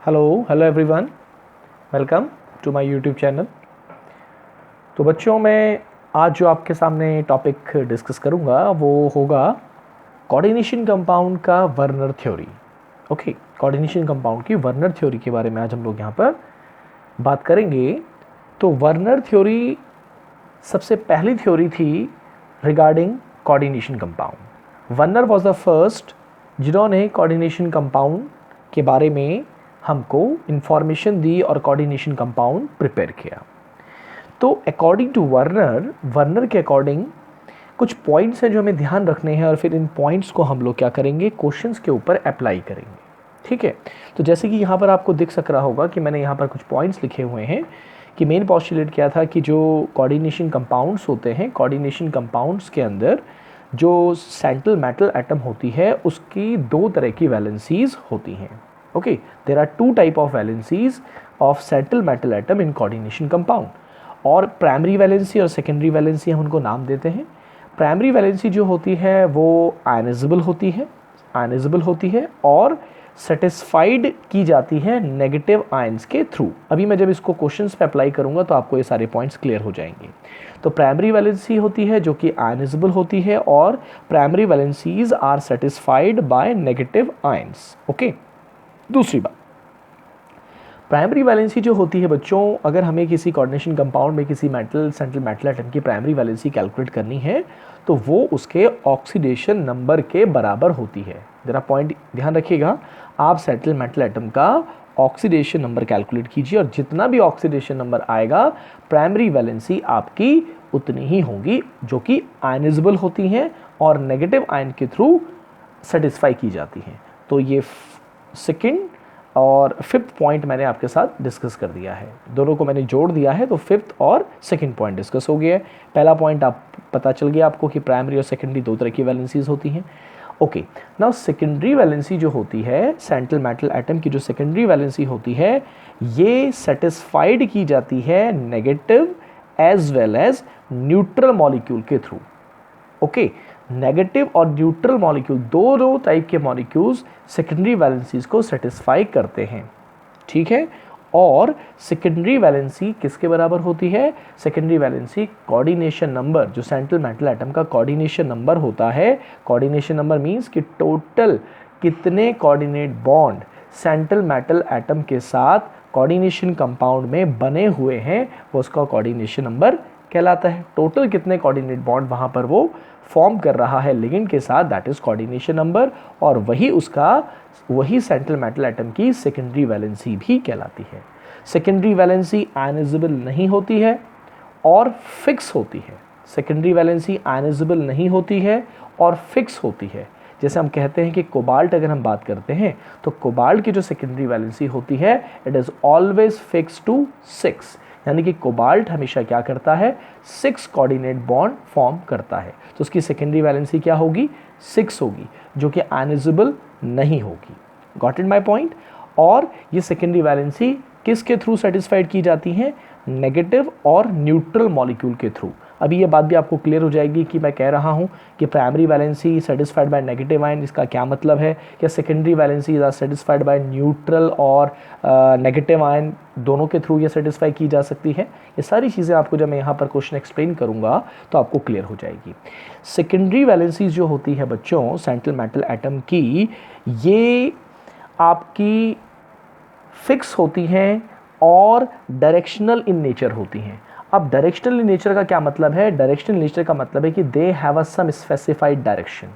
Hello everyone, welcome to my YouTube channel. तो बच्चों, मैं आज जो आपके सामने टॉपिक डिस्कस करूंगा वो होगा कोऑर्डिनेशन कंपाउंड का Werner theory. Okay, coordination compound की वर्नर थ्योरी के बारे में आज हम लोग यहाँ पर बात करेंगे। तो वर्नर थ्योरी सबसे पहली थ्योरी थी regarding coordination compound. Werner was the first जिन्होंने कोऑर्डिनेशन कंपाउंड के बारे में हमको इंफॉर्मेशन दी और कोऑर्डिनेशन कंपाउंड प्रिपेयर किया। तो अकॉर्डिंग टू वर्नर के अकॉर्डिंग कुछ पॉइंट्स हैं जो हमें ध्यान रखने हैं और फिर इन पॉइंट्स को हम लोग क्या करेंगे, क्वेश्चंस के ऊपर अप्लाई करेंगे। ठीक है, तो जैसे कि यहाँ पर आपको दिख सक रहा होगा कि मैंने यहाँ पर कुछ पॉइंट्स लिखे हुए हैं कि मेन पॉस्टुलेट क्या था कि जो कोऑर्डिनेशन कंपाउंड्स होते हैं, कोऑर्डिनेशन कंपाउंड्स के अंदर जो सेंट्रल मेटल एटम होती है उसकी दो तरह की वैलेंसीज होती हैं। Okay, there are two type of valencies of central metal atom in coordination compound. और प्राइमरी वैलेंसी और सेकेंडरी वैलेंसी हम उनको नाम देते हैं। प्राइमरी वैलेंसी जो होती है वो आयनाइजेबल होती है और सेटिस्फाइड की जाती है नेगेटिव आयंस के थ्रू। अभी मैं जब इसको क्वेश्चंस पे अप्लाई करूंगा तो आपको ये सारे पॉइंट्स क्लियर हो जाएंगे। तो प्राइमरी वैलेंसी होती है जो कि आयनाइजेबल होती है और primary valencies are satisfied by negative ions. Okay, दूसरी बात, प्राइमरी वैलेंसी जो होती है बच्चों, अगर हमें किसी कोऑर्डिनेशन कंपाउंड में किसी सेंट्रल मेटल एटम की प्राइमरी वैलेंसी कैलकुलेट करनी है तो वो उसके ऑक्सीडेशन नंबर के बराबर होती है। जरा पॉइंट ध्यान रखिएगा, आप सेंट्रल मेटल एटम का ऑक्सीडेशन नंबर कैलकुलेट कीजिए और जितना भी ऑक्सीडेशन नंबर आएगा प्राइमरी वैलेंसी आपकी उतनी ही होगी जो कि आयनाइजेबल होती हैं और नेगेटिव आयन के थ्रू सेटिस्फाई की जाती हैं। तो ये सेकेंड और फिफ्थ पॉइंट मैंने आपके साथ डिस्कस कर दिया है, दोनों को मैंने जोड़ दिया है, तो फिफ्थ और सेकंड पॉइंट डिस्कस हो गया है। पहला पॉइंट आप पता चल गया आपको कि प्राइमरी और सेकेंडरी दो तरह की वैलेंसीज होती हैं। ओके, नाउ सेकेंडरी वैलेंसी जो होती है, सेंट्रल मेटल एटम की जो सेकेंडरी वैलेंसी होती है, ये सेटिस्फाइड की जाती है negative as well as neutral molecule के थ्रू। ओके, नेगेटिव और न्यूट्रल मॉलिक्यूल दोनों टाइप के मॉलिक्यूल्स सेकेंडरी वैलेंसीज को सेटिस्फाई करते हैं। ठीक है, और सेकेंडरी वैलेंसी किसके बराबर होती है? सेकेंडरी वैलेंसी कोऑर्डिनेशन नंबर, जो सेंट्रल मेटल एटम का कोऑर्डिनेशन नंबर होता है। कोऑर्डिनेशन नंबर मींस कि टोटल कितने coordinate bond central metal atom के साथ कोऑर्डिनेशन कंपाउंड में बने हुए हैं, वो उसका कोऑर्डिनेशन नंबर कहलाता है। टोटल कितने कोऑर्डिनेट बॉन्ड वहाँ पर वो फॉर्म कर रहा है लिगेंड के साथ, दैट इज कोऑर्डिनेशन नंबर, और वही सेंट्रल मेटल एटम की सेकेंडरी वैलेंसी भी कहलाती है। सेकेंडरी वैलेंसी आयनाइजेबल नहीं होती है और फिक्स होती है। सेकेंडरी वैलेंसी आयनाइजेबल नहीं होती है और फिक्स होती है। जैसे हम कहते हैं कि कोबाल्ट, अगर हम बात करते हैं तो कोबाल्ट की जो सेकेंडरी वैलेंसी होती है, it is always fix to 6, यानी कि कोबाल्ट हमेशा क्या करता है, 6 कोऑर्डिनेट बॉन्ड फॉर्म करता है। तो उसकी सेकेंडरी वैलेंसी क्या होगी? 6 होगी, जो कि आयनाइजेबल नहीं होगी। Got it my point? और ये सेकेंडरी वैलेंसी किसके थ्रू सेटिस्फाइड की जाती है? नेगेटिव और न्यूट्रल मॉलिक्यूल के थ्रू। अभी ये बात भी आपको क्लियर हो जाएगी कि मैं कह रहा हूँ कि primary valency satisfied by negative ion, इसका क्या मतलब है? क्या secondary valency are satisfied by neutral और नेगेटिव आयन, दोनों के थ्रू ये सेटिस्फाई की जा सकती है? ये सारी चीज़ें आपको जब मैं यहाँ पर क्वेश्चन एक्सप्लेन करूँगा तो आपको क्लियर हो जाएगी। सेकेंडरी वैलेंसी जो होती है बच्चों सेंट्रल मेटल एटम की, ये आपकी फिक्स होती हैं और डायरेक्शनल इन नेचर होती हैं। अब डायरेक्शनल इन नेचर का क्या मतलब है? डायरेक्शनल नेचर का मतलब है कि they have a some specified direction,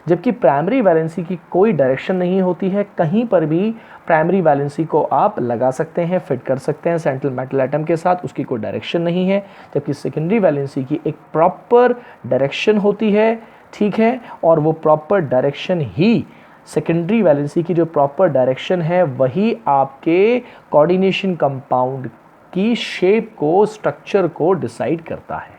जबकि प्राइमरी वैलेंसी की कोई डायरेक्शन नहीं होती है। कहीं पर भी प्राइमरी वैलेंसी को आप लगा सकते हैं, फिट कर सकते हैं सेंट्रल मेटल एटम के साथ, उसकी कोई डायरेक्शन नहीं है। जबकि सेकेंडरी वैलेंसी की एक प्रॉपर डायरेक्शन होती है। ठीक है, और वो प्रॉपर डायरेक्शन ही, सेकेंडरी वैलेंसी की जो प्रॉपर डायरेक्शन है, वही आपके कोऑर्डिनेशन कंपाउंड की शेप को, स्ट्रक्चर को डिसाइड करता है।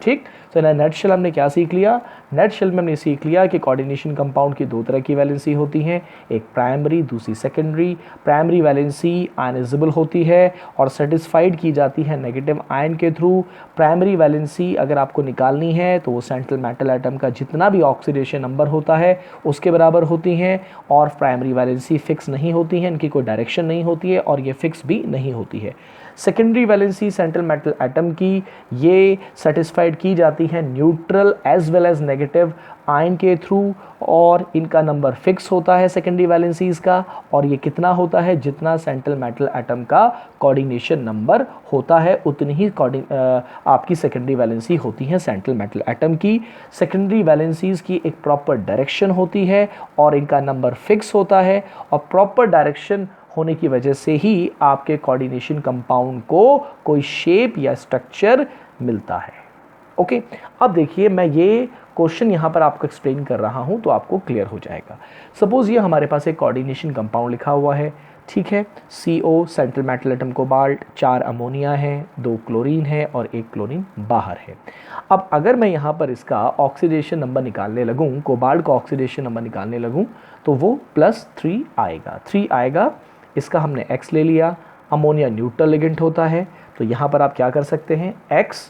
ठीक। तो नेट शेल हमने क्या सीख लिया, नेट शेल में हमने सीख लिया कि कोऑर्डिनेशन कंपाउंड की दो तरह की वैलेंसी होती हैं, एक प्राइमरी दूसरी सेकेंडरी। प्राइमरी वैलेंसी आयनाइजेबल होती है और सेटिस्फाइड की जाती है नेगेटिव आयन के थ्रू। प्राइमरी वैलेंसी अगर आपको निकालनी है तो वो सेंट्रल मेटल एटम का जितना भी ऑक्सीडेशन नंबर होता है उसके बराबर होती हैं, और प्राइमरी वैलेंसी फिक्स नहीं होती है, इनकी कोई डायरेक्शन नहीं होती है और ये फिक्स भी नहीं होती है। Secondary valency central metal atom की ये सेटिस्फाइड की जाती है neutral as well as negative ion के थ्रू, और इनका नंबर फिक्स होता है सेकेंडरी वैलेंसीज का, और ये कितना होता है, जितना सेंट्रल मेटल एटम का कोऑर्डिनेशन नंबर होता है उतनी ही आपकी सेकेंडरी वैलेंसी होती है सेंट्रल मेटल एटम की। सेकेंडरी वैलेंसीज की एक प्रॉपर डायरेक्शन होती है और इनका नंबर फिक्स होता है, और प्रॉपर डायरेक्शन होने की वजह से ही आपके कोऑर्डिनेशन कंपाउंड को कोई शेप या स्ट्रक्चर मिलता है। ओके, अब देखिए मैं ये क्वेश्चन यहाँ पर आपको एक्सप्लेन कर रहा हूँ तो आपको क्लियर हो जाएगा। सपोज ये हमारे पास एक कोऑर्डिनेशन कंपाउंड लिखा हुआ है, ठीक है, CO central metal atom cobalt, 4 ammonia है, 2 क्लोरीन है और 1 क्लोरीन बाहर है। अब अगर मैं यहाँ पर इसका ऑक्सीडेशन नंबर निकालने लगूँ, कोबाल्ट का ऑक्सीडेशन नंबर निकालने लगूँ तो वो +3 आएगा, 3 आएगा। इसका हमने X ले लिया, अमोनिया न्यूट्रल लिगेंड होता है, तो यहाँ पर आप क्या कर सकते हैं, X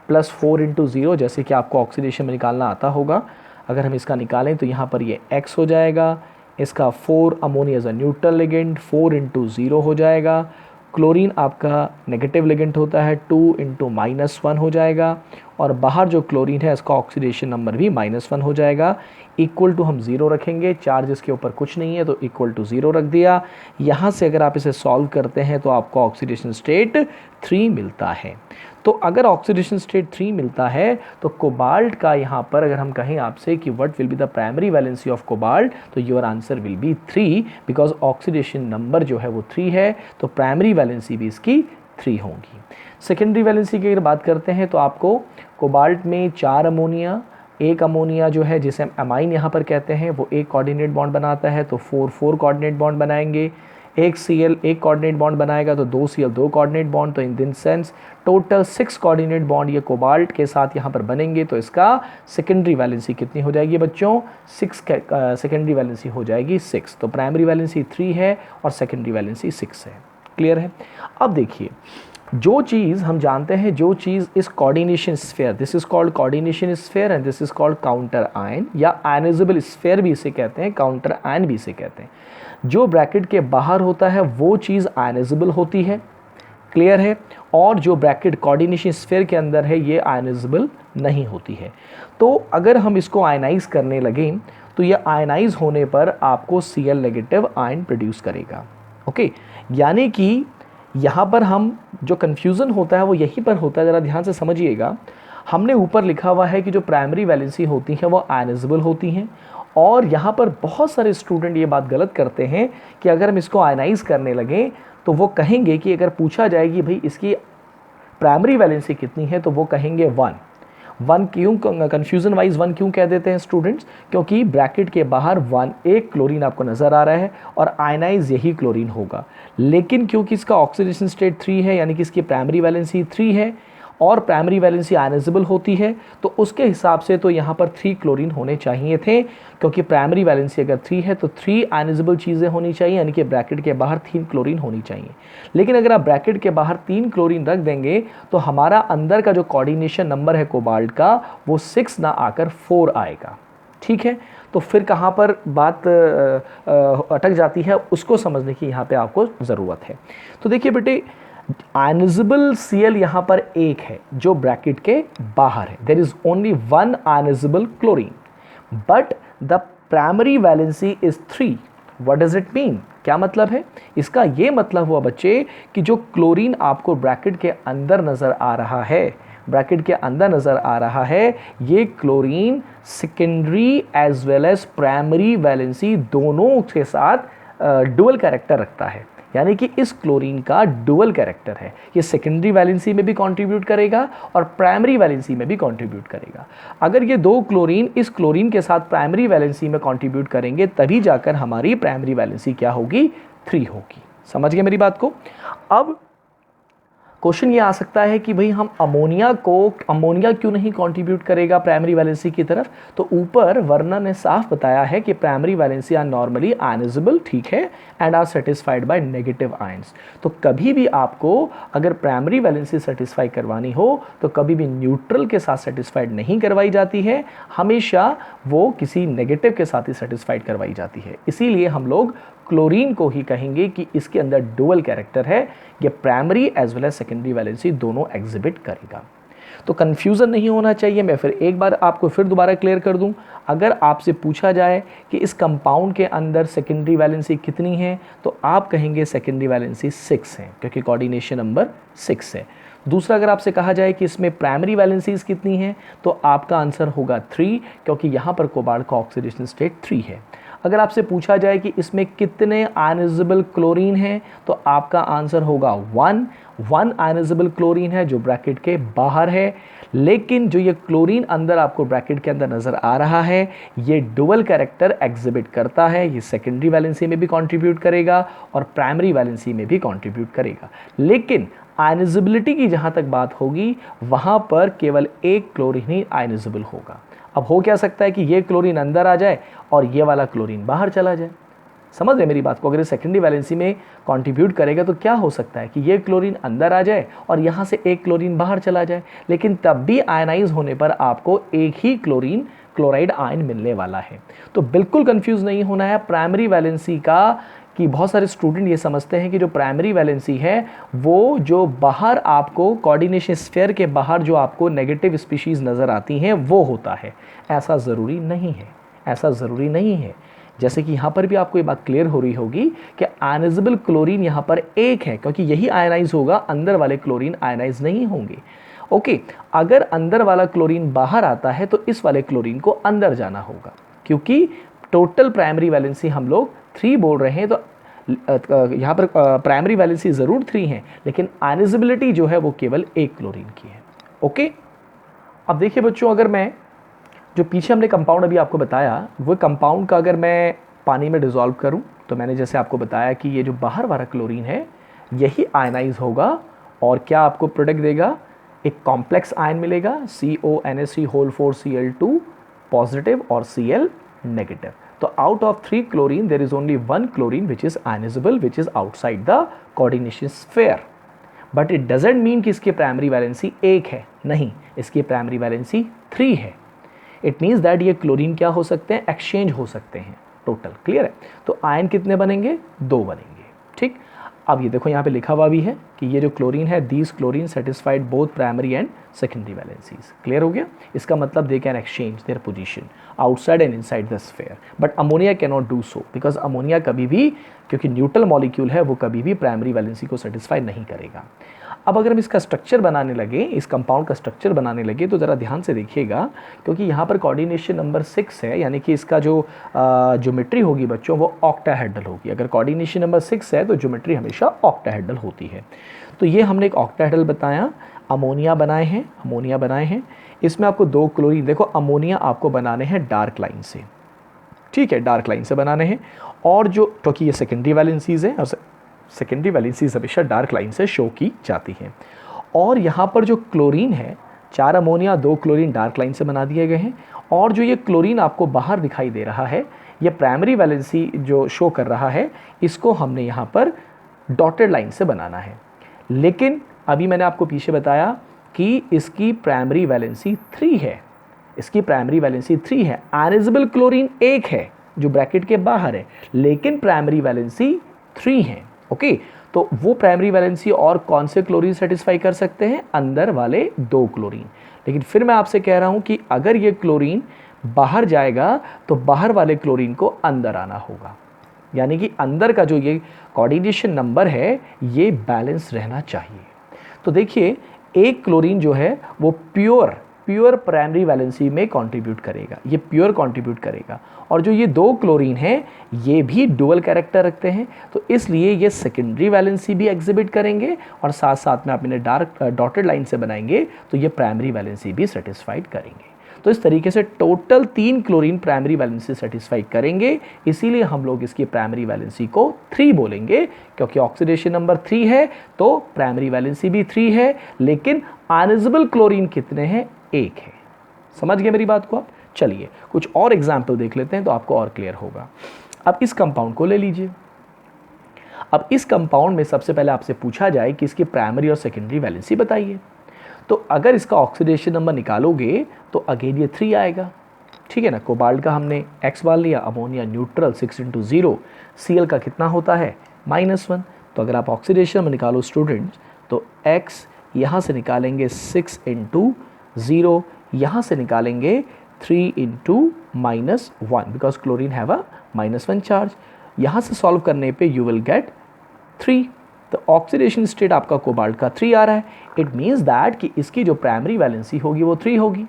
+ 4 × 0, जैसे कि आपको ऑक्सीडेशन में निकालना आता होगा। अगर हम इसका निकालें तो यहाँ पर ये X हो जाएगा, इसका 4 ammonia as a neutral ligand 4 × 0 हो जाएगा। क्लोरीन आपका नेगेटिव लिगेंड होता है, 2 × -1 हो जाएगा, और बाहर जो क्लोरीन है इसका ऑक्सीडेशन नंबर भी -1 हो जाएगा। इक्वल टू हम 0 रखेंगे, चार्ज इसके ऊपर कुछ नहीं है तो इक्वल टू 0 रख दिया। यहाँ से अगर आप इसे सॉल्व करते हैं तो आपको ऑक्सीडेशन स्टेट 3 मिलता है। तो अगर ऑक्सीडेशन स्टेट 3 मिलता है तो कोबाल्ट का यहाँ पर अगर हम कहें आपसे कि what will be the primary valency of cobalt, तो your answer will be 3, because oxidation number जो है वो 3 है, तो प्राइमरी वैलेंसी भी इसकी 3 होगी। सेकेंडरी वैलेंसी की अगर बात करते हैं तो आपको कोबाल्ट में 4 अमोनिया, 1 अमोनिया जो है जिसे हम अमाइन यहाँ पर कहते हैं वो एक कोऑर्डिनेट बॉन्ड बनाता है, तो 4 कोऑर्डिनेट बॉन्ड बनाएंगे। एक Cl एक कोऑर्डिनेट बॉन्ड बनाएगा तो 2 Cl 2 कोऑर्डिनेट बॉन्ड, तो in this sense total 6 coordinate bond ये कोबाल्ट के साथ यहाँ पर बनेंगे। तो इसका सेकेंडरी वैलेंसी कितनी हो जाएगी बच्चों, 6 सेकेंडरी वैलेंसी हो जाएगी 6। तो प्राइमरी वैलेंसी 3 है और सेकेंडरी वैलेंसी 6 है। क्लियर है। अब देखिए जो चीज़ हम जानते हैं, जो चीज़ इस coordination sphere, this is called coordination sphere and this is called counter ion, या आयनाइजेबल स्फीयर भी इसे कहते हैं, काउंटर आयन भी इसे कहते हैं। जो ब्रैकेट के बाहर होता है वो चीज़ आयनाइजेबल होती है, क्लियर है, और जो ब्रैकेट कोऑर्डिनेशन स्फीयर के अंदर है ये आयनाइजेबल नहीं होती है। तो अगर हम इसको आयनाइज करने लगें तो ये आयनाइज होने पर आपको Cl नेगेटिव आयन प्रोड्यूस करेगा। ओके, यानी कि यहाँ पर हम जो कन्फ्यूज़न होता है वो यहीं पर होता है, ज़रा ध्यान से समझिएगा। हमने ऊपर लिखा हुआ है कि जो प्राइमरी वैलेंसी होती हैं वो आयनाइजेबल होती हैं, और यहाँ पर बहुत सारे स्टूडेंट ये बात गलत करते हैं कि अगर हम इसको आयनाइज करने लगें तो वो कहेंगे कि अगर पूछा जाएगी भाई इसकी प्राइमरी वैलेंसी कितनी है तो वो कहेंगे 1 क्यों, कन्फ्यूज़न वाइज 1 क्यों कह देते हैं स्टूडेंट्स, क्योंकि ब्रैकेट के बाहर 1 एक क्लोरीन आपको नज़र आ रहा है और आयनाइज यही क्लोरीन होगा। लेकिन क्योंकि इसका ऑक्सीडेशन स्टेट 3 है, यानी कि इसकी प्राइमरी वैलेंसी 3 है और प्राइमरी वैलेंसी आयनाइजेबल होती है, तो उसके हिसाब से तो यहाँ पर 3 क्लोरीन होने चाहिए थे, क्योंकि प्राइमरी वैलेंसी अगर 3 है तो 3 आयनाइजेबल चीज़ें होनी चाहिए, यानी कि ब्रैकेट के बाहर 3 क्लोरीन होनी चाहिए। लेकिन अगर आप ब्रैकेट के बाहर 3 क्लोरीन रख देंगे तो हमारा अंदर का जो कोऑर्डिनेशन नंबर है कोबाल्ट का वो 6 ना आकर 4 आएगा। ठीक है, तो फिर कहाँ पर बात अटक जाती है उसको समझने की यहाँ पे आपको ज़रूरत है। तो देखिए बेटे, आयनाइजेबल Cl यहाँ पर एक है जो ब्रैकेट के बाहर है, there is only 1 ionizable chlorine, but the primary valency is 3। What does it mean, क्या मतलब है इसका? ये मतलब हुआ बच्चे कि जो क्लोरीन आपको ब्रैकेट के अंदर नज़र आ रहा है, ब्रैकेट के अंदर नज़र आ रहा है, ये chlorine secondary as well as primary valency दोनों के साथ डुअल कैरेक्टर रखता है, यानी कि इस क्लोरीन का डुअल कैरेक्टर है। ये सेकेंडरी वैलेंसी में भी कंट्रीब्यूट करेगा और प्राइमरी वैलेंसी में भी कंट्रीब्यूट करेगा। अगर ये 2 क्लोरीन इस क्लोरीन के साथ प्राइमरी वैलेंसी में कंट्रीब्यूट करेंगे तभी जाकर हमारी प्राइमरी वैलेंसी क्या होगी, 3 होगी। समझ गए मेरी बात को? अब क्वेश्चन ये आ सकता है कि भाई हम अमोनिया क्यों नहीं कंट्रीब्यूट करेगा प्राइमरी वैलेंसी की तरफ। तो ऊपर वर्णन ने साफ बताया है कि primary valency are normally ionizable, ठीक है, and are satisfied by negative ions. तो कभी भी आपको अगर प्राइमरी वैलेंसी सेटिस्फाई करवानी हो तो कभी भी न्यूट्रल के साथ सेटिस्फाइड नहीं करवाई जाती है, हमेशा वो किसी नेगेटिव के साथ ही सेटिस्फाइड करवाई जाती है। इसीलिए हम लोग क्लोरीन को ही कहेंगे कि इसके अंदर डुअल कैरेक्टर है, ये primary as well as secondary valency दोनों एग्जिबिट करेगा। तो कंफ्यूजन नहीं होना चाहिए। मैं फिर एक बार आपको फिर दोबारा क्लियर कर दूं, अगर आपसे पूछा जाए कि इस कंपाउंड के अंदर सेकेंडरी वैलेंसी कितनी है तो आप कहेंगे सेकेंडरी वैलेंसी 6 है, क्योंकि कोऑर्डिनेशन नंबर 6 है। दूसरा, अगर आपसे कहा जाए कि इसमें प्राइमरी वैलेंसीज कितनी है तो आपका आंसर होगा 3, क्योंकि यहाँ पर कोबाल्ट का ऑक्सीडेशन स्टेट 3 है। अगर आपसे पूछा जाए कि इसमें कितने आयनाइजेबल क्लोरीन हैं तो आपका आंसर होगा 1 आयनाइजेबल क्लोरीन है जो ब्रैकेट के बाहर है। लेकिन जो ये क्लोरीन अंदर आपको ब्रैकेट के अंदर नज़र आ रहा है, ये डुअल कैरेक्टर एग्जिबिट करता है। ये सेकेंडरी वैलेंसी में भी कंट्रीब्यूट करेगा और प्राइमरी वैलेंसी में भी कंट्रीब्यूट करेगा। लेकिन आयनाइजेबिलिटी की जहाँ तक बात होगी वहाँ पर केवल एक क्लोरीन ही आयनाइजेबल होगा। अब हो क्या सकता है कि ये क्लोरीन अंदर आ जाए और ये वाला क्लोरीन बाहर चला जाए। समझ रहे मेरी बात को? अगर ये सेकेंडरी वैलेंसी में कंट्रीब्यूट करेगा तो क्या हो सकता है कि ये क्लोरीन अंदर आ जाए और यहाँ से एक क्लोरीन बाहर चला जाए, लेकिन तब भी आयनाइज होने पर आपको एक ही क्लोराइड आयन मिलने वाला है। तो बिल्कुल कंफ्यूज नहीं होना है। प्राइमरी वैलेंसी का कि बहुत सारे स्टूडेंट ये समझते हैं कि जो प्राइमरी वैलेंसी है वो जो बाहर आपको कोऑर्डिनेशन स्फीयर के बाहर जो आपको नेगेटिव स्पीशीज़ नज़र आती हैं वो होता है। ऐसा ज़रूरी नहीं है, ऐसा ज़रूरी नहीं है। जैसे कि यहाँ पर भी आपको ये बात क्लियर हो रही होगी कि आयनाइजेबल क्लोरीन यहाँ पर एक है, क्योंकि यही आयनाइज होगा, अंदर वाले क्लोरीन आयनाइज नहीं होंगे। ओके, अगर अंदर वाला क्लोरीन बाहर आता है तो इस वाले क्लोरीन को अंदर जाना होगा, क्योंकि टोटल प्राइमरी वैलेंसी हम लोग 3 बोल रहे हैं। तो यहाँ पर प्राइमरी वैलेंसी ज़रूर 3 है, लेकिन आयनाइजेबिलिटी जो है वो केवल एक क्लोरीन की है। ओके, अब देखिए बच्चों, अगर मैं जो पीछे हमने कंपाउंड अभी आपको बताया, वो कंपाउंड का अगर मैं पानी में डिज़ोल्व करूं तो मैंने जैसे आपको बताया कि ये जो बाहर वाला क्लोरीन है यही आयनाइज होगा और क्या आपको प्रोडक्ट देगा, एक कॉम्प्लेक्स आयन मिलेगा CONH3 पॉजिटिव और Cl नेगेटिव। तो out of 3 chlorine there is only 1 chlorine which is ionizable, which is outside the coordination sphere. But it doesn't mean कि इसकी प्राइमरी वैलेंसी 1 है, नहीं, इसकी प्राइमरी वैलेंसी 3 है। इट मीन्स दैट ये chlorine क्या हो सकते हैं, एक्सचेंज हो सकते हैं टोटल। क्लियर है? तो आयन कितने बनेंगे, 2 बनेंगे। ठीक, अब ये देखो यहाँ पे लिखा हुआ भी है कि ये जो क्लोरीन है, these chlorine satisfied both primary and secondary valencies. Clear हो गया? इसका मतलब they can exchange their position outside and inside the sphere, but ammonia can not do so, because ammonia कभी भी, क्योंकि न्यूट्रल मॉलिक्यूल है, वो कभी भी प्राइमरी वैलेंसी को सेटिस्फाई नहीं करेगा। अब अगर हम इसका स्ट्रक्चर बनाने लगे, इस कंपाउंड का स्ट्रक्चर बनाने लगे, तो ज़रा ध्यान से देखिएगा, क्योंकि यहाँ पर कोऑर्डिनेशन नंबर 6 है, यानी कि इसका जो ज्योमेट्री होगी बच्चों वो ऑक्टाहेड्रल होगी। अगर कोऑर्डिनेशन नंबर 6 है तो ज्योमेट्री हमेशा ऑक्टाहेड्रल होती है। तो ये हमने एक ऑक्टाहेड्रल बताया, अमोनिया बनाए हैं। इसमें आपको 2 क्लोरीन, देखो अमोनिया आपको बनाने हैं डार्क लाइन से, ठीक है, डार्क लाइन से बनाने हैं। और जो, क्योंकि ये सेकेंडरी वैलेंसीज है और सेकेंडरी वैलेंसीज हमेशा डार्क लाइन से शो की जाती हैं। और यहाँ पर जो क्लोरीन है, 4 अमोनिया 2 क्लोरीन डार्क लाइन से बना दिए गए हैं। और जो ये क्लोरीन आपको बाहर दिखाई दे रहा है, ये प्राइमरी वैलेंसी जो शो कर रहा है, इसको हमने यहाँ पर डॉटेड लाइन से बनाना है। लेकिन अभी मैंने आपको पीछे बताया कि इसकी प्राइमरी वैलेंसी 3 है, इसकी प्राइमरी वैलेंसी 3 है। आयनाइजेबल क्लोरीन 1 है जो ब्रैकेट के बाहर है, लेकिन प्राइमरी वैलेंसी 3 है। ओके, तो वो प्राइमरी वैलेंसी और कौन से क्लोरीन सेटिस्फाई कर सकते हैं, अंदर वाले 2 क्लोरीन। लेकिन फिर मैं आपसे कह रहा हूं कि अगर ये क्लोरीन बाहर जाएगा तो बाहर वाले क्लोरीन को अंदर आना होगा, यानी कि अंदर का जो ये कोऑर्डिनेशन नंबर है ये बैलेंस रहना चाहिए। तो देखिए, एक क्लोरीन जो है वो प्योर प्राइमरी वैलेंसी में कंट्रीब्यूट करेगा, ये प्योर कंट्रीब्यूट करेगा। और जो ये 2 क्लोरीन हैं ये भी डुअल कैरेक्टर रखते हैं, तो इसलिए ये सेकेंडरी वैलेंसी भी एग्जिबिट करेंगे और साथ साथ में आप इन्हें डार्क डॉटेड लाइन से बनाएंगे तो ये प्राइमरी वैलेंसी भी सेटिस्फाइड करेंगे। तो इस तरीके से total 3 chlorine primary valency satisfy करेंगे, इसीलिए हम लोग इसकी प्राइमरी वैलेंसी को 3 बोलेंगे, क्योंकि ऑक्सीडेशन नंबर 3 है तो प्राइमरी वैलेंसी भी 3 है, लेकिन आयनाइजेबल क्लोरीन कितने हैं? 1 है। समझ गए मेरी बात को आप? चलिए कुछ और एग्जाम्पल देख लेते हैं तो आपको और क्लियर होगा। अब इस कंपाउंड को ले लीजिए। अब इस कंपाउंड में सबसे पहले आपसे पूछा जाए कि इसकी प्राइमरी और सेकेंडरी वैलेंसी बताइए, तो अगर इसका ऑक्सीडेशन नंबर निकालोगे तो अगेन ये 3 आएगा, ठीक है ना। कोबाल्ट का हमने x मान लिया, अमोनिया न्यूट्रल 6 × 0, Cl का कितना होता है? -1। तो अगर आप ऑक्सीडेशन में निकालो स्टूडेंट्स तो x यहाँ से निकालेंगे 6 × 0, यहाँ से निकालेंगे 3 × -1 because chlorine have a -1 charge. यहाँ से सॉल्व करने पे यू विल गेट 3। तो ऑक्सीडेशन स्टेट आपका कोबाल्ट का 3 आ रहा है। इट मीन्स दैट कि इसकी जो प्राइमरी वैलेंसी होगी वो 3 होगी।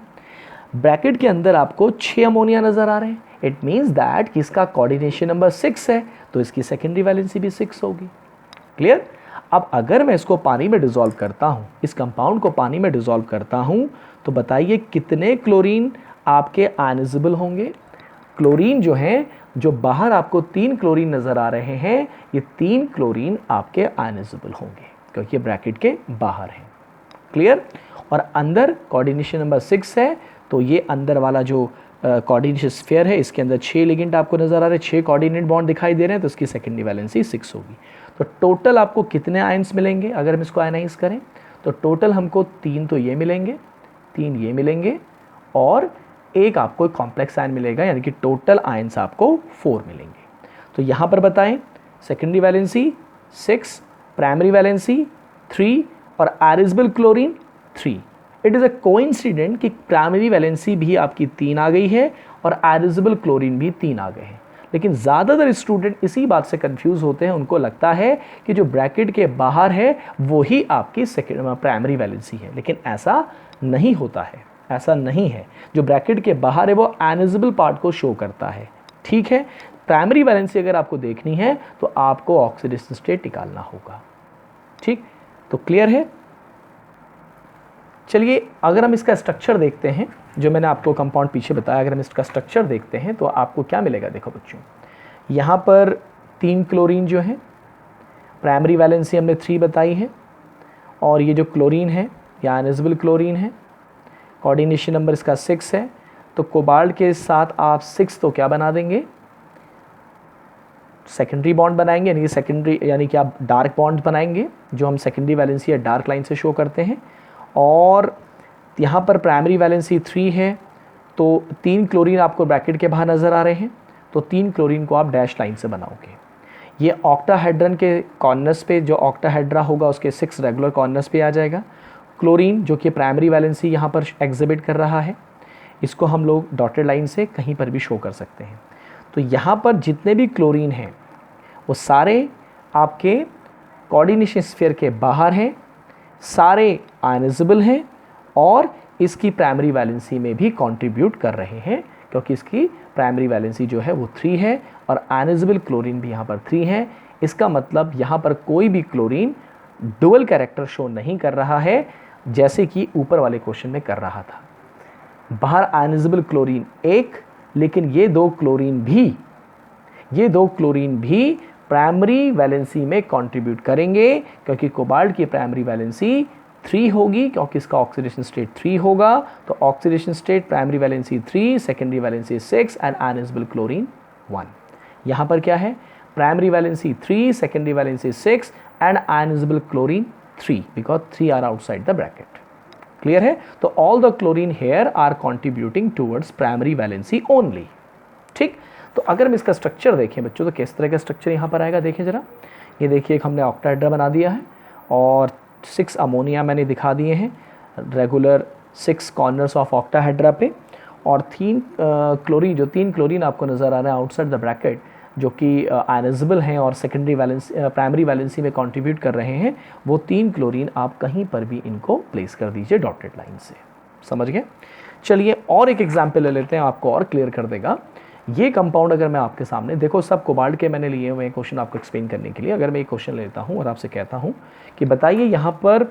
ब्रैकेट के अंदर आपको 6 अमोनिया नज़र आ रहे हैं। इट मीन्स दैट कि इसका कोऑर्डिनेशन नंबर 6 है, तो इसकी सेकेंडरी वैलेंसी भी 6 होगी। क्लियर? अब अगर मैं इसको पानी में डिसॉल्व करता हूँ, इस कंपाउंड को पानी में डिसॉल्व करता हूँ, तो बताइए कितने क्लोरीन आपके आयनाइजेबल होंगे? क्लोरीन जो है, जो बाहर आपको 3 क्लोरीन नज़र आ रहे हैं, ये 3 क्लोरीन आपके आयनाइजेबल होंगे क्योंकि ये ब्रैकेट के बाहर हैं। क्लियर? और अंदर कोऑर्डिनेशन नंबर 6 है, तो ये अंदर वाला जो कोऑर्डिनेशन स्फीयर है, इसके अंदर 6 लिगेंड आपको नज़र आ रहे हैं, 6 कोऑर्डिनेट बॉन्ड दिखाई दे रहे हैं, तो इसकी सेकेंडरी वैलेंसी 6 होगी। तो टोटल आपको कितने आयंस मिलेंगे अगर हम इसको आयनाइज करें? तो टोटल हमको 3 तो ये मिलेंगे, 3 ये मिलेंगे और एक आपको कॉम्प्लेक्स आयन मिलेगा, यानी कि टोटल आयंस आपको 4 मिलेंगे। तो यहाँ पर बताएं, सेकेंडरी वैलेंसी 6, प्राइमरी वैलेंसी 3 और ionizable chlorine 3। It is a coincident कि प्राइमरी वैलेंसी भी आपकी 3 आ गई है और आयनाइजेबल क्लोरीन भी 3 आ गए हैं। लेकिन ज़्यादातर स्टूडेंट इसी बात से कंफ्यूज होते हैं, उनको लगता है कि जो ब्रैकेट के बाहर है वही आपकी प्राइमरी वैलेंसी है, लेकिन ऐसा नहीं होता है, ऐसा नहीं है। जो ब्रैकेट के बाहर है वो आयनाइजेबल पार्ट को शो करता है, ठीक है। प्राइमरी वैलेंसी अगर आपको देखनी है तो आपको ऑक्सीडेशन स्टेट निकालना होगा, ठीक। तो क्लियर है? चलिए अगर हम इसका स्ट्रक्चर देखते हैं, जो मैंने आपको कंपाउंड पीछे बताया, अगर हम इसका स्ट्रक्चर देखते हैं तो आपको क्या मिलेगा? देखो बच्चों, यहाँ पर 3 क्लोरीन जो है, प्राइमरी वैलेंसी हमने 3 बताई है, और ये जो क्लोरीन है ये आयनाइजेबल क्लोरीन है, कोऑर्डिनेशन नंबर इसका 6 है। तो कोबाल्ट के साथ आप 6 तो क्या बना देंगे? सेकेंडरी बॉन्ड बनाएंगे, यानी कि सेकेंडरी यानी कि आप डार्क बॉन्ड बनाएंगे, जो हम सेकेंडरी वैलेंसी या डार्क लाइन से शो करते हैं। और यहाँ पर प्राइमरी वैलेंसी 3 है, तो 3 क्लोरीन आपको ब्रैकेट के बाहर नज़र आ रहे हैं, तो 3 क्लोरीन को आप डैश लाइन से बनाओगे। ये ऑक्टाहेड्रन के कॉर्नर्स पे, जो ऑक्टाहेड्रा होगा उसके 6 रेगुलर कॉर्नर्स पे आ जाएगा। क्लोरीन जो कि प्राइमरी वैलेंसी यहाँ पर एग्जिबिट कर रहा है, इसको हम लोग डॉटेड लाइन से कहीं पर भी शो कर सकते हैं। तो यहाँ पर जितने भी क्लोरीन हैं वो सारे आपके कोऑर्डिनेशन स्फीयर के बाहर हैं, सारे आयनाइजेबल हैं और इसकी प्राइमरी वैलेंसी में भी कंट्रीब्यूट कर रहे हैं, क्योंकि इसकी प्राइमरी वैलेंसी जो है वो 3 है और आयनाइजेबल क्लोरीन भी यहाँ पर 3 है। इसका मतलब यहाँ पर कोई भी क्लोरीन डुअल कैरेक्टर शो नहीं कर रहा है, जैसे कि ऊपर वाले क्वेश्चन में कर रहा था। बाहर आयनाइजेबल क्लोरीन 1, लेकिन ये दो क्लोरीन भी प्राइमरी वैलेंसी में कंट्रीब्यूट करेंगे, क्योंकि कोबाल्ट की प्राइमरी वैलेंसी 3 होगी, क्योंकि इसका ऑक्सीडेशन स्टेट 3 होगा। तो oxidation state primary valency 3, secondary valency 6 and ionizable chlorine 1। यहाँ पर क्या है? Primary valency 3, secondary valency 6 and ionizable chlorine 3, because 3 are outside the bracket. Clear है? तो all the chlorine here are contributing towards primary valency only, ठीक। तो अगर हम इसका स्ट्रक्चर देखें बच्चों, तो किस तरह का स्ट्रक्चर यहाँ पर आएगा? देखिए ज़रा, ये देखिए हमने ऑक्टाहेड्रा बना दिया है और 6 अमोनिया मैंने दिखा दिए हैं रेगुलर 6 कॉर्नर्स ऑफ ऑक्टाहेड्रा पे, और 3 क्लोरीन आपको नज़र आ रहा है आउटसाइड द ब्रैकेट, जो कि आयनाइजेबल हैं और सेकेंडरी वैलेंसी प्राइमरी वैलेंसी में कंट्रीब्यूट कर रहे हैं। वो 3 क्लोरीन आप कहीं पर भी इनको प्लेस कर दीजिए डॉटेड लाइन से। समझ गए? चलिए और एक एग्जाम्पल ले लेते हैं, आपको और क्लियर कर देगा। ये कंपाउंड अगर मैं आपके सामने, देखो सब कोबाल्ट के मैंने लिए हुए क्वेश्चन आपको एक्सप्लेन करने के लिए। अगर मैं एक क्वेश्चन लेता हूँ और आपसे कहता हूँ कि बताइए यहाँ पर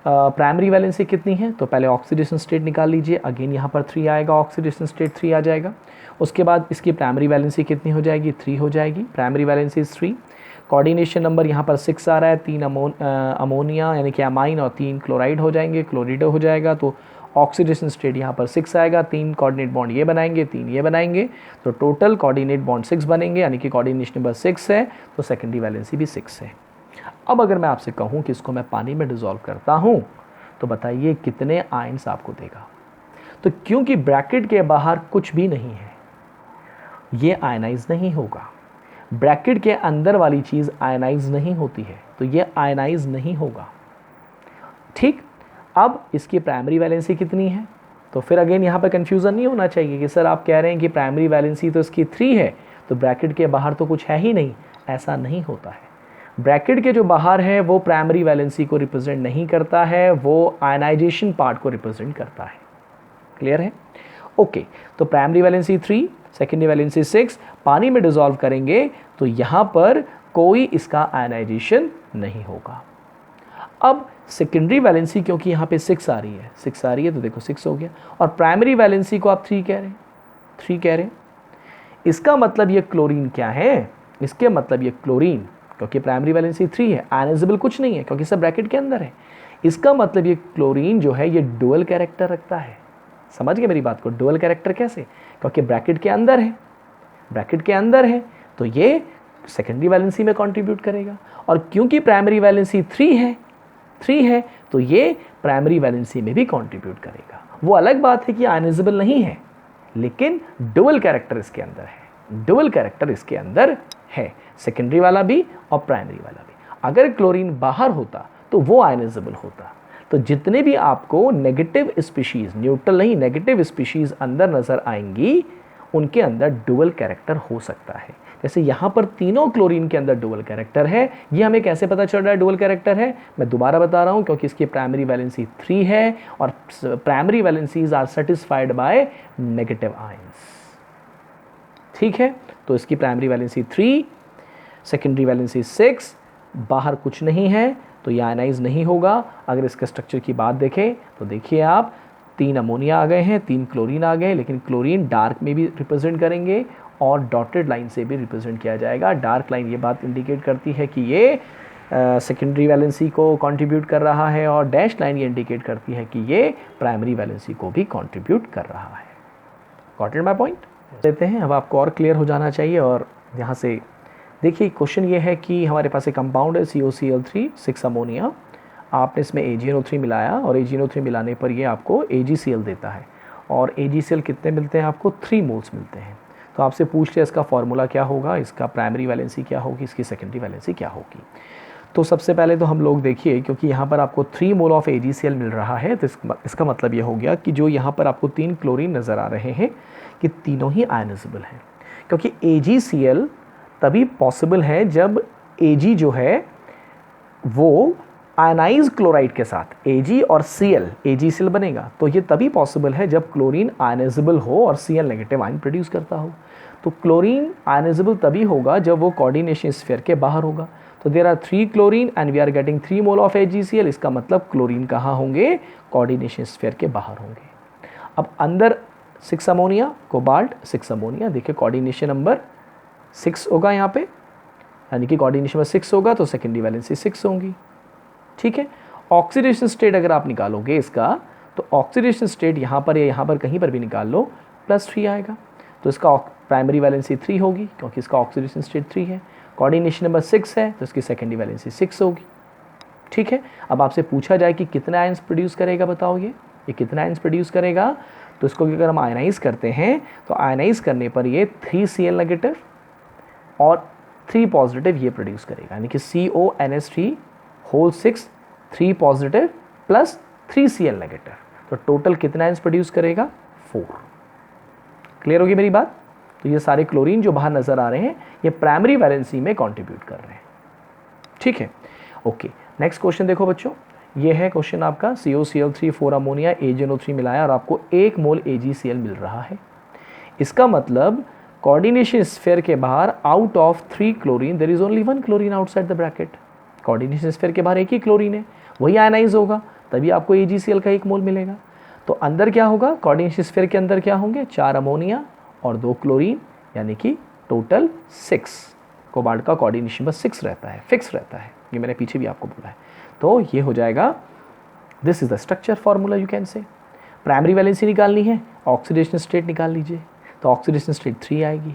प्राइमरी वैलेंसी कितनी है, तो पहले ऑक्सीडेशन स्टेट निकाल लीजिए, अगेन यहाँ पर 3 आएगा, ऑक्सीडेशन स्टेट 3 आ जाएगा। उसके बाद इसकी प्राइमरी वैलेंसी कितनी हो जाएगी, 3 हो जाएगी, प्राइमरी वैलेंसी 3। कोऑर्डिनेशन नंबर यहाँ पर 6 आ रहा है, 3 अमोनिया यानी कि अमाइन और 3 क्लोराइड हो जाएंगे, क्लोरिडो हो जाएगा, तो ऑक्सीडेशन स्टेट यहाँ पर 6 आएगा, 3 कोऑर्डिनेट बॉन्ड ये बनाएंगे, 3 ये बनाएंगे, तो टोटल कोऑर्डिनेट बॉन्ड 6 बनेंगे, यानी कि कोऑर्डिनेशन नंबर 6 है, तो सेकेंडरी वैलेंसी भी 6 है। अब अगर मैं आपसे कहूँ कि इसको मैं पानी में डिसॉल्व करता हूँ तो बताइए कितने आयंस आपको देगा। तो क्योंकि ब्रैकेट के बाहर कुछ भी नहीं है, ये आयनाइज नहीं होगा। ब्रैकेट के अंदर वाली चीज़ आयनाइज नहीं होती है, तो ये आयनाइज नहीं होगा। ठीक, अब इसकी प्राइमरी वैलेंसी कितनी है, तो फिर अगेन यहाँ पर कन्फ्यूज़न नहीं होना चाहिए कि सर आप कह रहे हैं कि प्राइमरी वैलेंसी तो इसकी 3 है, तो ब्रैकेट के बाहर तो कुछ है ही नहीं। ऐसा नहीं होता है। ब्रैकेट के जो बाहर है वो प्राइमरी वैलेंसी को रिप्रेजेंट नहीं करता है, वो आयनाइजेशन पार्ट को रिप्रेजेंट करता है। क्लियर है? ओके, तो प्राइमरी वैलेंसी 3, सेकेंडरी वैलेंसी 6, पानी में डिसॉल्व करेंगे तो यहाँ पर कोई इसका आयनाइजेशन नहीं होगा। अब सेकेंडरी वैलेंसी क्योंकि यहाँ पे 6 आ रही है, तो देखो 6 हो गया, और प्राइमरी वैलेंसी को आप 3 कह रहे हैं, इसका मतलब ये क्लोरीन क्या है, इसके मतलब ये क्लोरीन, क्योंकि प्राइमरी वैलेंसी 3 है, आयनाइजेबल कुछ नहीं है क्योंकि सब ब्रैकेट के अंदर है, इसका मतलब ये क्लोरीन जो है ये डुअल कैरेक्टर रखता है। समझ गए मेरी बात को? डुअल कैरेक्टर कैसे? क्योंकि ब्रैकेट के अंदर है, तो ये सेकेंडरी वैलेंसी में कंट्रीब्यूट करेगा, और क्योंकि प्राइमरी वैलेंसी 3 है तो ये प्राइमरी वैलेंसी में भी कंट्रीब्यूट करेगा। वो अलग बात है कि आयनाइजेबल नहीं है, लेकिन डुअल कैरेक्टर इसके अंदर है, सेकेंडरी वाला भी और प्राइमरी वाला भी। अगर क्लोरीन बाहर होता तो वो आयनाइजेबल होता। तो जितने भी आपको नेगेटिव स्पीशीज, न्यूट्रल नहीं नेगेटिव स्पीशीज अंदर नजर आएंगी, उनके अंदर डुअल कैरेक्टर हो सकता है। जैसे यहाँ पर तीनों क्लोरीन के अंदर डुअल कैरेक्टर है। ये हमें कैसे पता चल रहा है डुअल कैरेक्टर है? मैं दोबारा बता रहा हूँ, क्योंकि इसकी प्राइमरी वैलेंसी 3 है और primary valencies are satisfied by negative ions. ठीक है, तो इसकी प्राइमरी वैलेंसी 3, सेकेंडरी वैलेंसी 6, बाहर कुछ नहीं है तो ये आयनाइज नहीं होगा। अगर इसके स्ट्रक्चर की बात देखें तो देखिए आप, 3 अमोनिया आ गए हैं, 3 क्लोरीन आ गए, लेकिन क्लोरीन डार्क में भी रिप्रेजेंट करेंगे और डॉटेड लाइन से भी रिप्रेजेंट किया जाएगा। डार्क लाइन ये बात इंडिकेट करती है कि ये सेकेंडरी वैलेंसी को कंट्रीब्यूट कर रहा है, और डैश लाइन ये इंडिकेट करती है कि ये प्राइमरी वैलेंसी को भी कंट्रीब्यूट कर रहा है। Got it my point? लेते हैं, अब आपको और क्लियर हो जाना चाहिए। और यहाँ से देखिए क्वेश्चन ये है कि हमारे पास एक कंपाउंड है COCl3 6 अमोनिया, आपने इसमें AgNO3 मिलाया और AgNO3 मिलाने पर ये आपको AgCl देता है, और AgCl कितने मिलते हैं आपको? 3 मोल्स मिलते हैं। तो आपसे पूछ लिया इसका फॉर्मूला क्या होगा, इसका प्राइमरी वैलेंसी क्या होगी, इसकी सेकेंडरी वैलेंसी क्या होगी। तो सबसे पहले तो हम लोग देखिए, क्योंकि यहाँ पर आपको 3 मोल ऑफ AgCl मिल रहा है, तो इसका मतलब ये हो गया कि जो यहाँ पर आपको 3 क्लोरीन नज़र आ रहे हैं कि तीनों ही आयनाइजेबल हैं, क्योंकि AgCl तभी पॉसिबल है जब Ag जो है वो आयनाइज क्लोराइड के साथ Ag और Cl, AgCl बनेगा। तो ये तभी पॉसिबल है जब क्लोरीन आयनाइजेबल हो और Cl नेगेटिव आयन प्रोड्यूस करता हो। तो क्लोरीन आयनाइजेबल तभी होगा जब वो कोऑर्डिनेशन स्फीयर के बाहर होगा। तो there are 3 chlorine and we are getting 3 mole of AgCl। इसका मतलब क्लोरीन कहाँ होंगे? कोऑर्डिनेशन स्फीयर के बाहर होंगे। अब अंदर 6 अमोनिया, कोबाल्ट 6 अमोनिया, देखिए कोऑर्डिनेशन नंबर 6 होगा यहाँ पे, यानी कि कोऑर्डिनेशन नंबर 6 होगा तो सेकेंडरी वैलेंसी 6 होंगी। ठीक है, ऑक्सीडेशन स्टेट अगर आप निकालोगे इसका, तो ऑक्सीडेशन स्टेट यहाँ पर या यहाँ पर कहीं पर भी निकाल लो, +3 आएगा। तो इसका प्राइमरी वैलेंसी 3 होगी क्योंकि इसका ऑक्सीडेशन स्टेट 3 है। कोऑर्डिनेशन नंबर 6 है तो इसकी सेकेंडरी वैलेंसी 6 होगी। ठीक है, अब आपसे पूछा जाए कि कितने आयंस प्रोड्यूस करेगा, बताओ ये कितना आयंस प्रोड्यूस करेगा। तो इसको अगर हम आयनाइज करते हैं तो आयनाइज करने पर ये 3Cl नेगेटिव और 3 पॉजिटिव ये प्रोड्यूस करेगा, यानी कि CONH3 whole 6 3 positive plus 3Cl negative. तो टोटल कितना आयंस प्रोड्यूस करेगा? 4। क्लियर होगी मेरी बात? तो ये सारे क्लोरीन जो बाहर नजर आ रहे हैं ये प्राइमरी वैलेंसी में कंट्रीब्यूट कर रहे हैं। ठीक है, ओके। नेक्स्ट क्वेश्चन देखो बच्चों, ये है क्वेश्चन आपका COCl3 4 अमोनिया AgNO3 मिलाया और आपको 1 मोल AgCl मिल रहा है। इसका मतलब कोऑर्डिनेशन स्फीयर के बाहर out of 3 chlorine there is only 1 chlorine outside the bracket. Coordination sphere के बाहर एक ही क्लोरीन है, वही आयनाइज होगा। तभी आपको AgCl का 1 मोल मिलेगा। तो अंदर क्या होगा, कोऑर्डिनेशन स्फीयर के अंदर क्या होंगे, 4 अमोनिया और 2 क्लोरीन, यानी कि टोटल 6। कोबाल्ट का कोऑर्डिनेशन बस 6 रहता है, फिक्स रहता है, ये मैंने पीछे भी आपको बोला है। तो ये हो जाएगा, this is the structure formula you can say. Primary valency निकालनी है, ऑक्सीडेशन स्टेट निकाल लीजिए, तो ऑक्सीडेशन स्टेट 3 आएगी।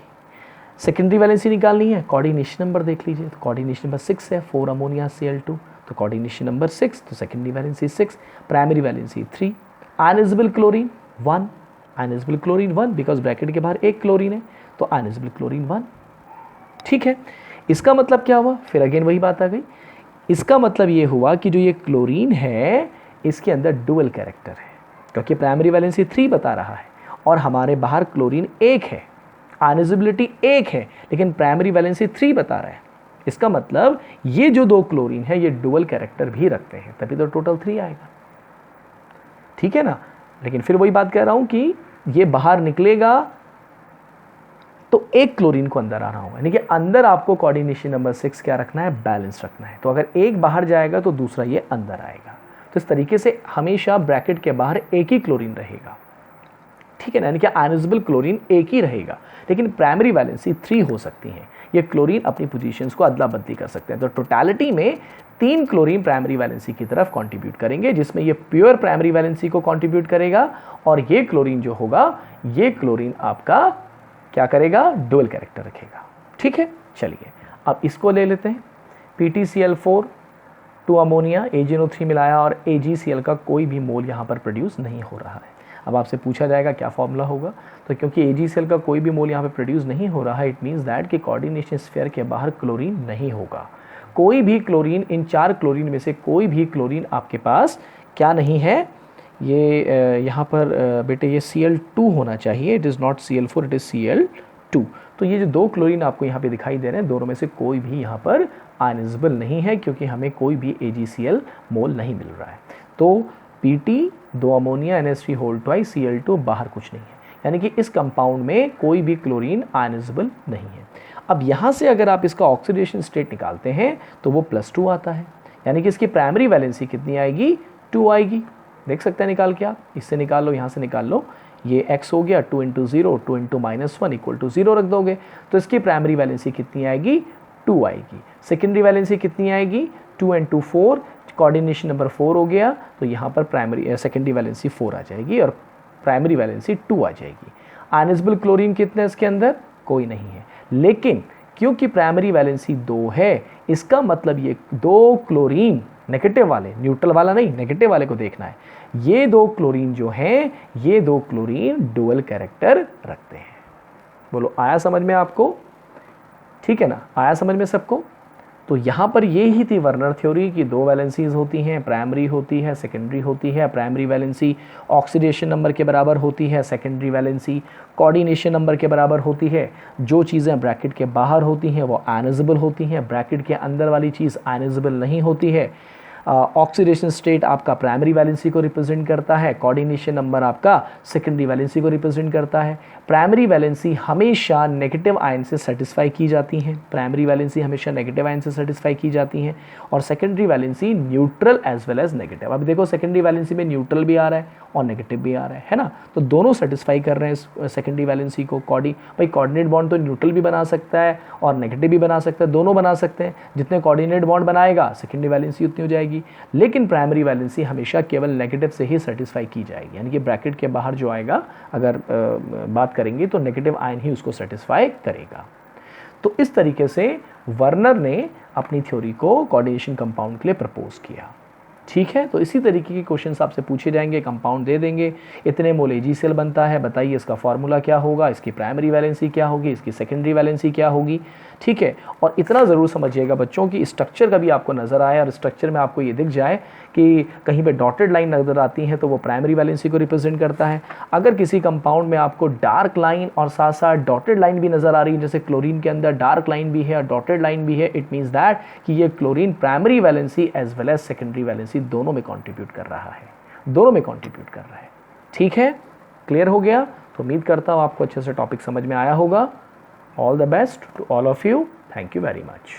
सेकेंडरी वैलेंसी निकालनी है, कोऑर्डिनेशन नंबर देख लीजिए, तो कोऑर्डिनेशन नंबर 6 है, 4 अमोनिया Cl2, तो कोऑर्डिनेशन नंबर 6, तो secondary valency 6, primary valency 3। Ionizable chlorine 1, ionizable chlorine 1 because bracket के बाहर 1 क्लोरीन है, तो आयनिजेबल क्लोरीन 1। ठीक है, इसका मतलब क्या हुआ, फिर अगेन वही बात आ गई, इसका मतलब ये हुआ कि जो ये क्लोरीन है इसके अंदर डुअल कैरेक्टर है, क्योंकि प्राइमरी वैलेंसी 3 बता रहा है और हमारे बाहर क्लोरीन 1 है, आयनिजेबिलिटी 1 है, लेकिन प्राइमरी वैलेंसी 3 बता रहा है। इसका मतलब ये जो 2 क्लोरीन है ये डुअल कैरेक्टर भी रखते हैं, तभी तो टोटल 3 आएगा। ठीक है ना, लेकिन फिर वही बात कह रहा हूं कि ये बाहर निकलेगा तो 1 क्लोरीन को अंदर आना होगा, यानी कि अंदर आपको कोऑर्डिनेशन नंबर 6 क्या रखना है, बैलेंस रखना है। तो अगर एक बाहर जाएगा तो दूसरा ये अंदर आएगा, तो इस तरीके से हमेशा ब्रैकेट के बाहर 1 ही क्लोरीन रहेगा। ठीक है ना, यानी कि आयनिजेबल क्लोरीन 1 ही रहेगा, लेकिन प्राइमरी वैलेंसी 3 हो सकती है। ये क्लोरीन अपनी पोजीशंस को अदला बदली कर सकते हैं। तो टोटलिटी में 3 क्लोरीन प्राइमरी वैलेंसी की तरफ कंट्रीब्यूट करेंगे, जिसमें ये प्योर प्राइमरी वैलेंसी को कंट्रीब्यूट करेगा, और ये क्लोरीन जो होगा ये क्लोरीन आपका क्या करेगा, डुअल कैरेक्टर रखेगा। ठीक है, चलिए अब इसको ले लेते हैं, PtCl4 2 अमोनिया AgNO3 मिलाया और AgCl का कोई भी मोल यहाँ पर प्रोड्यूस नहीं हो रहा है। अब आपसे पूछा जाएगा क्या फॉर्मूला होगा, तो क्योंकि AgCl का कोई भी मोल यहाँ पे प्रोड्यूस नहीं हो रहा है, इट मीन्स दैट कि कोऑर्डिनेशन स्फीयर के बाहर क्लोरीन नहीं होगा। कोई भी क्लोरीन, इन 4 क्लोरीन में से कोई भी क्लोरीन आपके पास क्या नहीं है, ये यहाँ पर बेटे ये Cl2 होना चाहिए, it is not Cl4, it is Cl2। तो ये जो 2 क्लोरीन आपको यहाँ पे दिखाई दे रहे हैं, दोनों में से कोई भी यहाँ पर आयनिजेबल नहीं है, क्योंकि हमें कोई भी AgCl मोल नहीं मिल रहा है। तो Pt 2 अमोनिया NH3 Cl2 बाहर कुछ नहीं है, यानी कि इस कंपाउंड में कोई भी क्लोरीन आयनिजेबल नहीं है। अब यहाँ से अगर आप इसका ऑक्सीडेशन स्टेट निकालते हैं तो वो +2 आता है, यानी कि इसकी प्राइमरी वैलेंसी कितनी आएगी, 2 आएगी। देख सकते हैं निकाल के आप, इससे निकाल लो, यहाँ से निकाल लो, ये x हो गया 2 × 0, 2 × -1 = 0 रख दोगे, तो इसकी प्राइमरी वैलेंसी कितनी आएगी, 2 आएगी। सेकेंडरी वैलेंसी कितनी आएगी, 2 × 4, कोऑर्डिनेशन नंबर 4 हो गया, तो यहाँ पर प्राइमरी सेकेंडरी वैलेंसी 4 आ जाएगी और प्राइमरी वैलेंसी 2 आ जाएगी। आयनिजेबल क्लोरीन कितने इसके अंदर, कोई नहीं है, लेकिन क्योंकि प्राइमरी वैलेंसी 2 है, इसका मतलब ये 2 क्लोरीन नेगेटिव वाले, न्यूट्रल वाला नहीं, नेगेटिव वाले को देखना है, ये 2 क्लोरीन जो हैं, ये 2 क्लोरीन डुअल कैरेक्टर रखते हैं। बोलो आया समझ में आपको, ठीक है ना, आया समझ में सबको। तो यहाँ पर ये ही थी वर्नर थ्योरी की 2 वैलेंसीज होती हैं, प्राइमरी होती है, सेकेंडरी होती है। प्राइमरी वैलेंसी ऑक्सीडेशन नंबर के बराबर होती है, सेकेंडरी वैलेंसी कोऑर्डिनेशन नंबर के बराबर होती है। जो चीज़ें ब्रैकेट के बाहर होती हैं वो आयनिजेबल होती हैं, ब्रैकेट के अंदर वाली चीज़ आयनिजेबल नहीं होती है। ऑक्सीडेशन स्टेट आपका प्राइमरी वैलेंसी को रिप्रेजेंट करता है, कोऑर्डिनेशन नंबर आपका सेकेंडरी वैलेंसी को रिप्रेजेंट करता है। प्राइमरी वैलेंसी हमेशा नेगेटिव आयन से सेटिस्फाई की जाती हैं, प्राइमरी वैलेंसी हमेशा नेगेटिव आयन से सेटिस्फाई की जाती हैं, और secondary valency neutral as well as negative. अब देखो सेकेंडरी वैलेंसी में न्यूट्रल भी आ रहा है और नेगेटिव भी आ रहा है ना, तो दोनों सेटिस्फाई कर रहे हैं सेकेंडरी वैलेंसी को। भाई कोऑर्डिनेट बॉन्ड तो न्यूट्रल भी बना सकता है और नेगेटिव भी बना सकता है, दोनों बना सकते हैं। जितने कोऑर्डिनेट बॉन्ड बनाएगा सेकेंडरी वैलेंसी उतनी हो जाएगी, लेकिन प्राइमरी वैलेंसी हमेशा केवल नेगेटिव से ही सेटिस्फाई की जाएगी, यानी कि ब्रैकेट के बाहर जो आएगा अगर बात करेंगे तो नेगेटिव आयन ही उसको सेटिस्फाई करेगा। तो इस तरीके से वर्नर ने अपनी थ्योरी को कोऑर्डिनेशन कंपाउंड के लिए प्रपोज किया। ठीक है, तो इसी तरीके के क्वेश्चंस आपसे पूछे जाएंगे, कंपाउंड दे देंगे, इतने मोल AgCl बनता है, बताइए इसका फॉर्मूला क्या होगा, इसकी प्राइमरी वैलेंसी क्या होगी, इसकी सेकेंडरी वैलेंसी क्या होगी। ठीक है, और इतना ज़रूर समझिएगा बच्चों की स्ट्रक्चर कभी आपको नज़र आए और स्ट्रक्चर में आपको ये दिख जाए कि कहीं पे डॉटेड लाइन नज़र आती है तो वो प्राइमरी वैलेंसी को रिप्रेजेंट करता है। अगर किसी कंपाउंड में आपको डार्क लाइन और साथ साथ डॉटेड लाइन भी नज़र आ रही है, जैसे क्लोरीन के अंदर डार्क लाइन भी है और डॉटेड लाइन भी है, इट मीन्स दैट कि ये chlorine primary valency as well as secondary valency दोनों में कॉन्ट्रीब्यूट कर रहा है, दोनों में कॉन्ट्रीब्यूट कर रहा है। ठीक है, क्लियर हो गया। तो उम्मीद करता हूँ आपको अच्छे से टॉपिक समझ में आया होगा। All the best to all of you, thank you very much.